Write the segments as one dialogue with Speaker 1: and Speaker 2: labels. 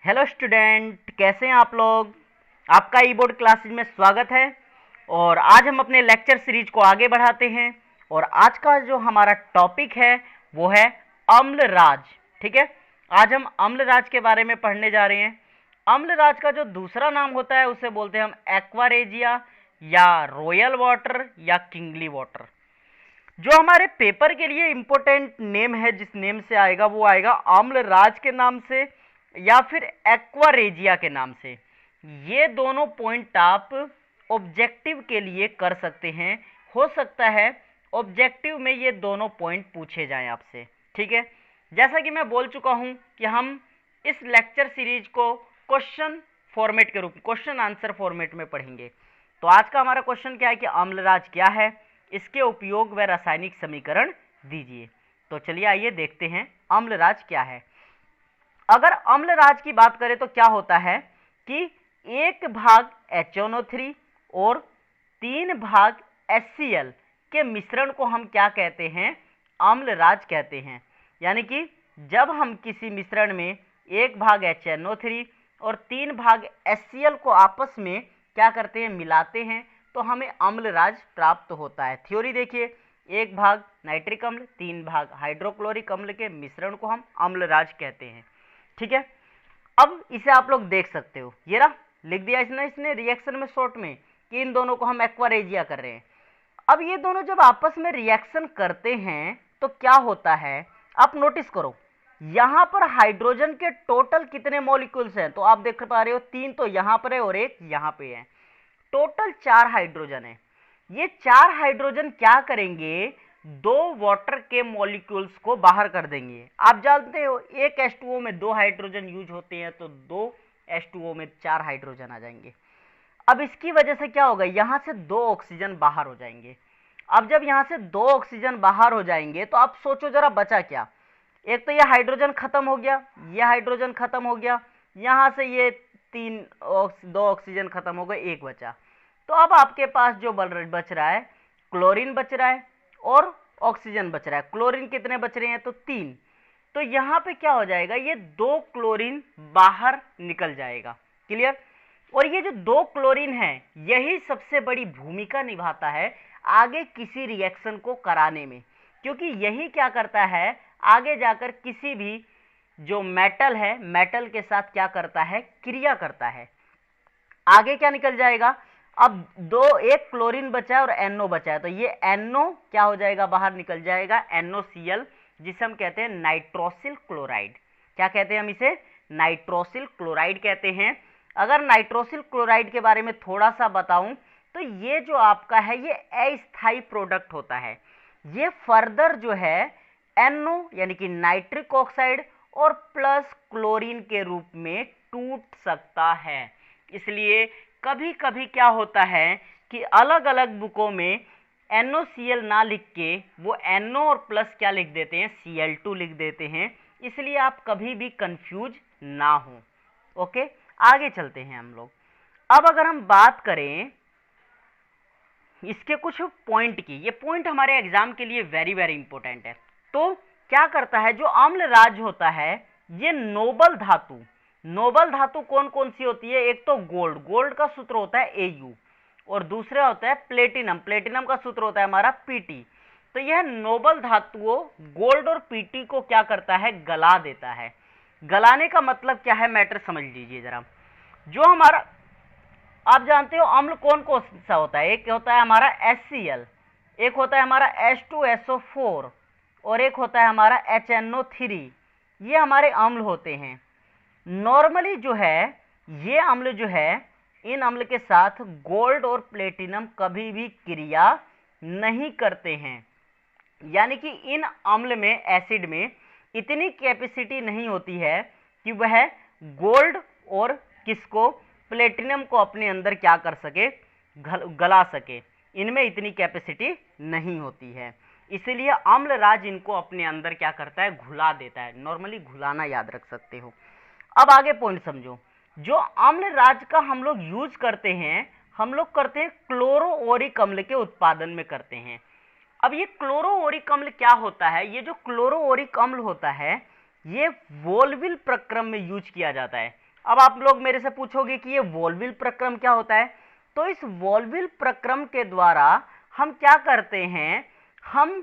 Speaker 1: Hello student, कैसे हैं आप लोग। आपका ई बोर्ड क्लासेज में स्वागत है। और आज हम अपने लेक्चर सीरीज को आगे बढ़ाते हैं। और आज का जो हमारा टॉपिक है वो है अम्लराज। ठीक है, आज हम अम्लराज के बारे में पढ़ने जा रहे हैं। अम्लराज का जो दूसरा नाम होता है उसे बोलते हैं हम एक्वारेजिया या रॉयल वाटर या किंगली वाटर। जो हमारे पेपर के लिए इम्पोर्टेंट नेम है, जिस नेम से आएगा वो आएगा अम्लराज के नाम से या फिर एक्वारेजिया के नाम से। ये दोनों पॉइंट आप ऑब्जेक्टिव के लिए कर सकते हैं। हो सकता है ऑब्जेक्टिव में ये दोनों पॉइंट पूछे जाएं आपसे। ठीक है, जैसा कि मैं बोल चुका हूं कि हम इस लेक्चर सीरीज को क्वेश्चन फॉर्मेट के रूप में, क्वेश्चन आंसर फॉर्मेट में पढ़ेंगे। तो आज का हमारा क्वेश्चन क्या है कि अम्लराज क्या है, इसके उपयोग व रासायनिक समीकरण दीजिए। तो चलिए आइए देखते हैं अम्लराज क्या है। अगर अम्लराज की बात करें तो क्या होता है कि 1 भाग HNO3 और 3 भाग HCl के मिश्रण को हम क्या कहते हैं, अम्लराज कहते हैं। यानी कि जब हम किसी मिश्रण में 1 भाग HNO3 और 3 भाग HCl को आपस में क्या करते हैं, मिलाते हैं, तो हमें अम्लराज प्राप्त होता है। थ्योरी देखिए, 1 भाग नाइट्रिक अम्ल 3 भाग हाइड्रोक्लोरिक अम्ल के मिश्रण को हम अम्लराज कहते हैं। ठीक है, अब इसे आप लोग देख सकते हो, ये रहा लिख दिया इसने रिएक्शन में शॉर्ट में कि इन दोनों को हम एक्वारेजिया कर रहे हैं। अब ये दोनों जब आपस में रिएक्शन करते हैं तो क्या होता है, आप नोटिस करो, यहां पर हाइड्रोजन के टोटल कितने मॉलिक्यूल्स हैं, तो आप देख पा रहे हो 3 तो यहां पर है और 1 यहां पे है। टोटल 4 हाइड्रोजन है। ये 4 हाइड्रोजन क्या करेंगे, 2 वाटर के मॉलिक्यूल्स को बाहर कर देंगे। आप जानते हो एक H2O में 2 हाइड्रोजन यूज होते हैं, तो 2 H2O में 4 हाइड्रोजन आ जाएंगे। अब इसकी वजह से क्या होगा, यहां से 2 ऑक्सीजन बाहर हो जाएंगे। अब जब यहां से 2 ऑक्सीजन बाहर हो जाएंगे तो आप सोचो जरा बचा क्या। एक तो ये हाइड्रोजन खत्म हो गया, ये हाइड्रोजन खत्म हो गया, यहां से ये 2 ऑक्सीजन खत्म हो गए, 1 बचा। तो अब आपके पास जो बच रहा है, क्लोरीन बच रहा है और ऑक्सीजन बच रहा है। क्लोरीन कितने बच रहे हैं, तो 3। तो यहां पे क्या हो जाएगा, ये 2 क्लोरीन बाहर निकल जाएगा। क्लियर। और ये जो 2 क्लोरीन है यही सबसे बड़ी भूमिका निभाता है आगे किसी रिएक्शन को कराने में, क्योंकि यही क्या करता है, आगे जाकर किसी भी जो मेटल है, मेटल के साथ क्या करता है, क्रिया करता है। आगे क्या निकल जाएगा, अब 1 क्लोरीन बचा है और NO बचा है, तो ये NO क्या हो जाएगा, बाहर निकल जाएगा, NOCl, जिसे हम कहते हैं नाइट्रोसिल क्लोराइड। क्या कहते हैं हम इसे, नाइट्रोसिल क्लोराइड कहते हैं। अगर नाइट्रोसिल क्लोराइड के बारे में थोड़ा सा बताऊं तो ये जो आपका है ये अस्थायी प्रोडक्ट होता है। ये फर्दर जो है NO यानी कि नाइट्रिक ऑक्साइड और प्लस क्लोरीन के रूप में टूट सकता है। इसलिए कभी कभी क्या होता है कि अलग अलग बुकों में NOCl ना लिख के वो NO और प्लस क्या लिख देते हैं, Cl2 लिख देते हैं। इसलिए आप कभी भी कंफ्यूज ना हो। ओके, आगे चलते हैं हम लोग। अब अगर हम बात करें इसके कुछ पॉइंट की, ये पॉइंट हमारे एग्जाम के लिए वेरी वेरी इंपॉर्टेंट है। तो क्या करता है, जो अम्लराज होता है ये नोबल धातु कौन कौन सी होती है, एक तो गोल्ड का सूत्र होता है Au और दूसरा होता है प्लेटिनम का सूत्र होता है हमारा Pt। तो यह नोबल धातुओं गोल्ड और Pt को क्या करता है, गला देता है। गलाने का मतलब क्या है, मैटर समझ लीजिए जरा। जो हमारा, आप जानते हो अम्ल कौन कौन सा होता है, एक होता है हमारा HCl, एक होता है हमारा H2SO4 और एक होता है हमारा HNO3। ये हमारे अम्ल होते हैं। नॉर्मली जो है ये अम्ल जो है, इन अम्ल के साथ गोल्ड और प्लेटिनम कभी भी क्रिया नहीं करते हैं। यानी कि इन अम्ल में, एसिड में इतनी कैपेसिटी नहीं होती है कि वह गोल्ड और किसको, प्लेटिनम को अपने अंदर क्या कर सके, गला सके। इनमें इतनी कैपेसिटी नहीं होती है, इसलिए अम्लराज इनको अपने अंदर क्या करता है, घुला देता है। नॉर्मली घुलाना याद रख सकते हो। अब आगे पॉइंट समझो, जो अम्लराज का हम लोग यूज करते हैं, हम लोग करते हैं क्लोरोओरिक अम्ल के उत्पादन में करते हैं। अब ये क्लोरोओरिक अम्ल क्या होता है, ये जो क्लोरोओरिक अम्ल होता है ये वोल्विल प्रक्रम में यूज किया जाता है। अब आप लोग मेरे से पूछोगे कि ये वोल्विल प्रक्रम क्या होता है। तो इस वोल्विल प्रक्रम के द्वारा हम क्या करते हैं, हम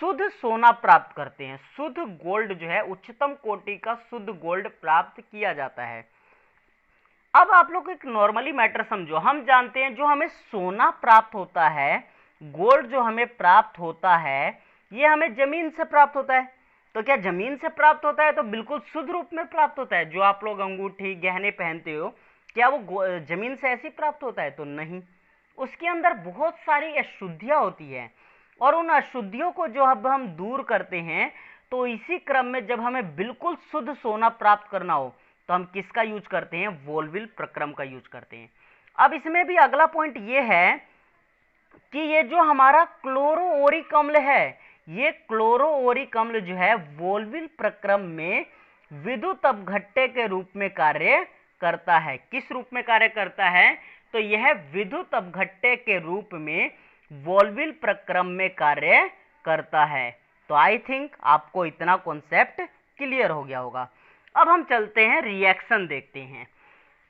Speaker 1: शुद्ध सोना प्राप्त करते हैं, शुद्ध गोल्ड जो है, उच्चतम कोटि का शुद्ध गोल्ड प्राप्त किया जाता है। अब आप लोग एक नॉर्मली मैटर समझो, हम जानते हैं जो हमें सोना प्राप्त होता है, गोल्ड जो हमें प्राप्त होता है, ये हमें जमीन से प्राप्त होता है। तो क्या जमीन से प्राप्त होता है तो बिल्कुल शुद्ध रूप में प्राप्त होता है? जो आप लोग अंगूठी गहने पहनते हो, क्या वो जमीन से ऐसे प्राप्त होता है? तो नहीं, उसके अंदर बहुत सारी अशुद्धियां होती है, और उन अशुद्धियों को जो अब हम दूर करते हैं, तो इसी क्रम में जब हमें बिल्कुल शुद्ध सोना प्राप्त करना हो तो हम किसका यूज करते हैं? वोल्विल प्रक्रम का यूज करते हैं। अब इसमें भी अगला पॉइंट ये है कि ये जो हमारा क्लोरोओरिक अम्ल है, ये क्लोरोओरिक अम्ल जो है वोल्विल प्रक्रम में विद्युत अपघट्य के रूप में कार्य करता है। किस रूप में कार्य करता है? तो यह विद्युत अपघट्य के रूप में वोल्विल प्रक्रम में कार्य करता है। तो आई थिंक आपको इतना कॉन्सेप्ट क्लियर हो गया होगा। अब हम चलते हैं रिएक्शन देखते हैं।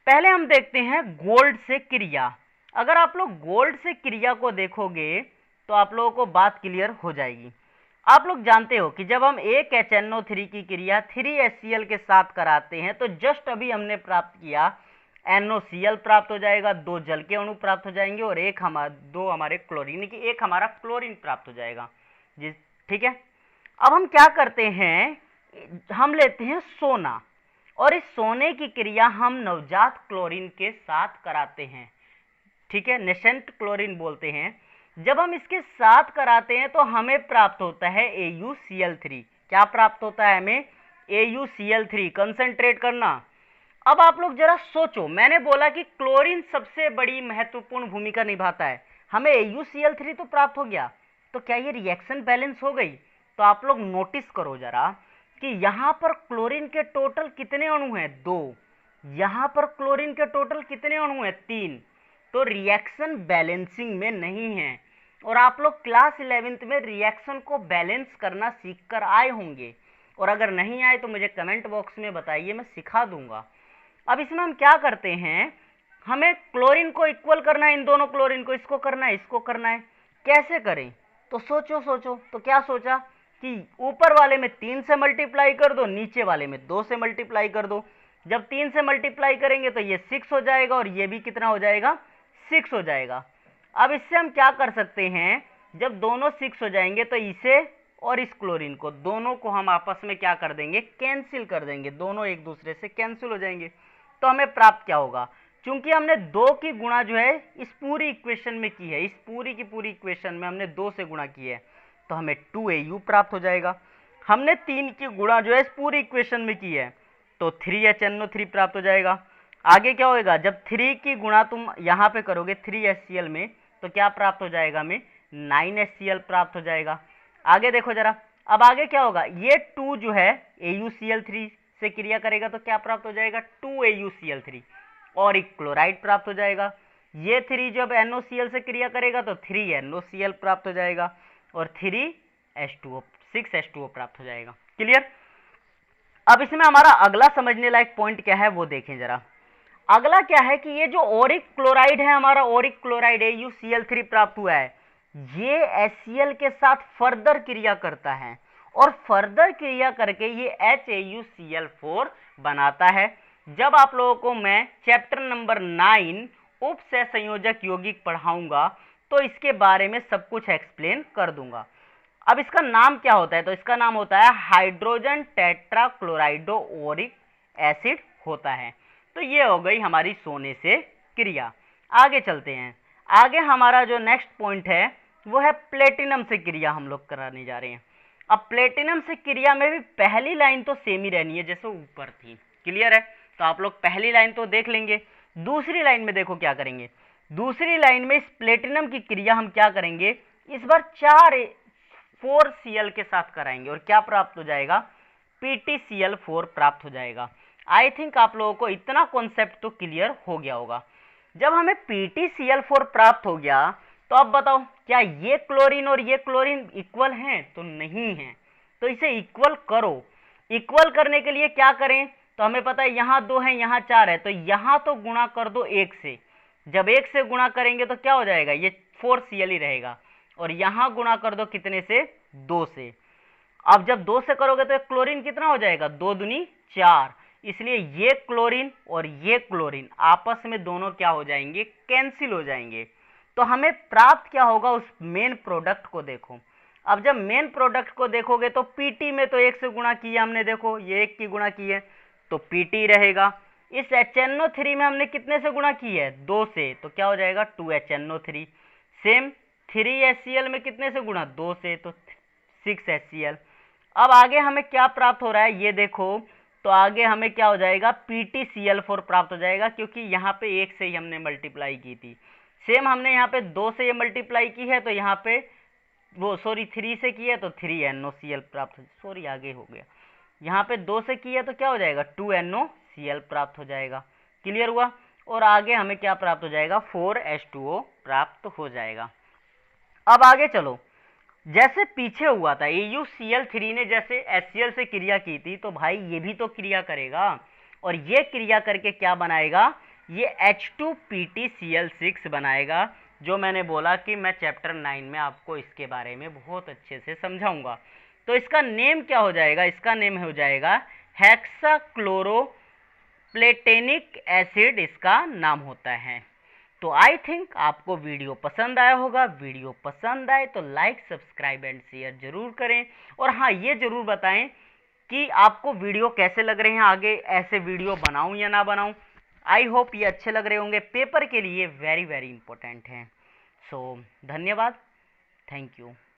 Speaker 1: पहले हम देखते हैं गोल्ड से क्रिया। अगर आप लोग गोल्ड से क्रिया को देखोगे तो आप लोगों को बात क्लियर हो जाएगी। आप लोग जानते हो कि जब हम एक HNO3 की क्रिया 3HCl के साथ कराते हैं तो जस्ट अभी हमने प्राप्त किया NOCl प्राप्त हो जाएगा, 2 जल के अणु प्राप्त हो जाएंगे और दो हमारे क्लोरीन की, एक हमारा क्लोरीन प्राप्त हो जाएगा जी। ठीक है, अब हम क्या करते हैं, हम लेते हैं सोना, और इस सोने की क्रिया हम नवजात क्लोरीन के साथ कराते हैं। ठीक है, नेसेंट क्लोरीन बोलते हैं। जब हम इसके साथ कराते हैं तो हमें प्राप्त होता है AuCl3। क्या प्राप्त होता है हमें? AuCl3। कंसंट्रेट करना। अब आप लोग जरा सोचो, मैंने बोला कि क्लोरीन सबसे बड़ी महत्वपूर्ण भूमिका निभाता है, हमें AuCl3 तो प्राप्त हो गया, तो क्या ये रिएक्शन बैलेंस हो गई? तो आप लोग नोटिस करो जरा कि यहां पर क्लोरीन के टोटल कितने अणु हैं? 2। यहां पर क्लोरीन के टोटल कितने अणु हैं? 3। तो रिएक्शन बैलेंसिंग में नहीं है। और आप लोग क्लास 11th में रिएक्शन को बैलेंस करना सीख कर आए होंगे, और अगर नहीं आए तो मुझे कमेंट बॉक्स में बताइए, मैं सिखा दूंगा। अब इसमें हम क्या करते हैं, हमें क्लोरीन को इक्वल करना है, इन दोनों क्लोरीन को, इसको करना है, इसको करना है। कैसे करें? तो सोचो। तो क्या सोचा कि ऊपर वाले में 3 से मल्टीप्लाई कर दो, नीचे वाले में 2 से मल्टीप्लाई कर दो। जब 3 से मल्टीप्लाई करेंगे तो ये 6 हो जाएगा, और ये भी कितना हो जाएगा? 6 हो जाएगा। अब इससे हम क्या कर सकते हैं, जब दोनों 6 हो जाएंगे तो इसे और इस क्लोरीन को, दोनों को हम आपस में क्या कर देंगे? कैंसिल कर देंगे, दोनों एक दूसरे से कैंसिल हो जाएंगे। तो हमें प्राप्त क्या होगा? चूंकि हमने 2 की गुणा जो है इस पूरी इक्वेशन में की है, इस पूरी की पूरी इक्वेशन में हमने 2 से गुणा की है, तो हमें 2Au प्राप्त हो जाएगा। हमने 3 की गुणा जो है इस पूरी इक्वेशन में की है, तो 3HNO3 प्राप्त हो जाएगा। आगे क्या होएगा, जब 3 की गुणा तुम यहाँ पे करोगे 3HCl में, तो क्या प्राप्त हो जाएगा हमें? 9HCl प्राप्त हो जाएगा। आगे देखो जरा, अब आगे क्या होगा, ये 2 जो है AuCl3 से क्रिया करेगा तो क्या प्राप्त हो जाएगा? 2AuCl3, और एक क्लोराइड प्राप्त हो जाएगा। ये 3 जब NOCl से क्रिया करेगा तो 3NOCl प्राप्त हो जाएगा, और 3H2O 6H2O प्राप्त हो जाएगा। क्लियर? अब इसमें हमारा अगला समझने लायक पॉइंट क्या है वो देखें जरा। अगला क्या है कि ये जो ओरिक क्लोराइड है, हमारा ओरिक क्लोराइड AuCl3 प्राप्त हुआ है, ये HCl के साथ फर्दर क्रिया करता है, और फर्दर क्रिया करके ये HAuCl4 बनाता है। जब आप लोगों को मैं चैप्टर नंबर 9 उप सहसंयोजक यौगिक पढ़ाऊंगा तो इसके बारे में सब कुछ एक्सप्लेन कर दूंगा। अब इसका नाम क्या होता है, तो इसका नाम होता है हाइड्रोजन टेट्राक्लोराइडो ओरिक एसिड होता है। तो ये हो गई हमारी सोने से क्रिया। आगे चलते हैं। आगे हमारा जो नेक्स्ट पॉइंट है वो है प्लेटिनम से क्रिया हम लोग कराने जा रहे हैं। अब प्लेटिनम से क्रिया में भी पहली लाइन तो सेम ही रहनी है जैसे ऊपर थी। क्लियर है? तो आप लोग पहली लाइन तो देख लेंगे। दूसरी लाइन में देखो क्या करेंगे। दूसरी लाइन में इस प्लेटिनम की क्रिया हम क्या करेंगे, इस बार 4Cl के साथ कराएंगे, और क्या प्राप्त हो जाएगा? PtCl4 प्राप्त हो जाएगा। आई थिंक आप लोगों को इतना कॉन्सेप्ट तो क्लियर हो गया होगा। जब हमें PtCl4 प्राप्त हो गया तो अब बताओ क्या ये क्लोरीन और ये क्लोरीन इक्वल हैं? तो नहीं है। तो इसे इक्वल करो। इक्वल करने के लिए क्या करें, तो हमें पता है यहाँ 2 है, यहाँ 4 है, तो यहाँ तो गुणा कर दो 1 से। जब 1 से गुणा करेंगे तो क्या हो जाएगा, ये 4Cl ही रहेगा। और यहाँ गुणा कर दो कितने से, 2 से। अब जब 2 से करोगे तो क्लोरीन कितना हो जाएगा, 2 दूनी 4। इसलिए ये क्लोरीन और ये क्लोरीन आपस में दोनों क्या हो जाएंगे, कैंसिल हो जाएंगे। तो हमें प्राप्त क्या होगा, उस मेन प्रोडक्ट को देखो। अब जब मेन प्रोडक्ट को देखोगे तो पीटी में तो 1 से गुणा किया हमने, देखो ये 1 की गुणा की है तो पीटी रहेगा। इस HNO3 में हमने कितने से गुणा की है, 2 से, तो क्या हो जाएगा 2HNO3। सेम 3HCl में कितने से गुणा, 2 से, तो 6HCl। अब आगे हमें क्या प्राप्त हो रहा है ये देखो, तो आगे हमें क्या हो जाएगा, PtCl4 प्राप्त हो जाएगा, क्योंकि यहाँ पे 1 से ही हमने मल्टीप्लाई की थी। सेम हमने यहाँ पे 2 से ये मल्टीप्लाई की है, तो यहाँ पे वो 3 से की है तो 3NOCl प्राप्त हो, आगे हो गया। यहाँ पे 2 से की है तो क्या हो जाएगा, 2NOCl प्राप्त हो जाएगा। क्लियर हुआ। और आगे हमें क्या प्राप्त हो जाएगा, 4H2O प्राप्त हो जाएगा। अब आगे चलो, जैसे पीछे हुआ था AuCl3 ने जैसे HCl से क्रिया की थी, तो भाई ये भी तो क्रिया करेगा, और ये क्रिया करके क्या बनाएगा, ये H2PtCl6 बनाएगा, जो मैंने बोला कि मैं चैप्टर 9 में आपको इसके बारे में बहुत अच्छे से समझाऊंगा। तो इसका नेम क्या हो जाएगा, इसका नेम हो जाएगा हेक्साक्लोरोप्लेटेनिक एसिड, इसका नाम होता है। तो आई थिंक आपको वीडियो पसंद आया होगा। वीडियो पसंद आए तो लाइक, सब्सक्राइब एंड शेयर जरूर करें। और हाँ, ये जरूर बताएं कि आपको वीडियो कैसे लग रहे हैं, आगे ऐसे वीडियो बनाऊं या ना बनाऊं। आई होप ये अच्छे लग रहे होंगे, पेपर के लिए वेरी वेरी इंपॉर्टेंट हैं। सो धन्यवाद, थैंक यू।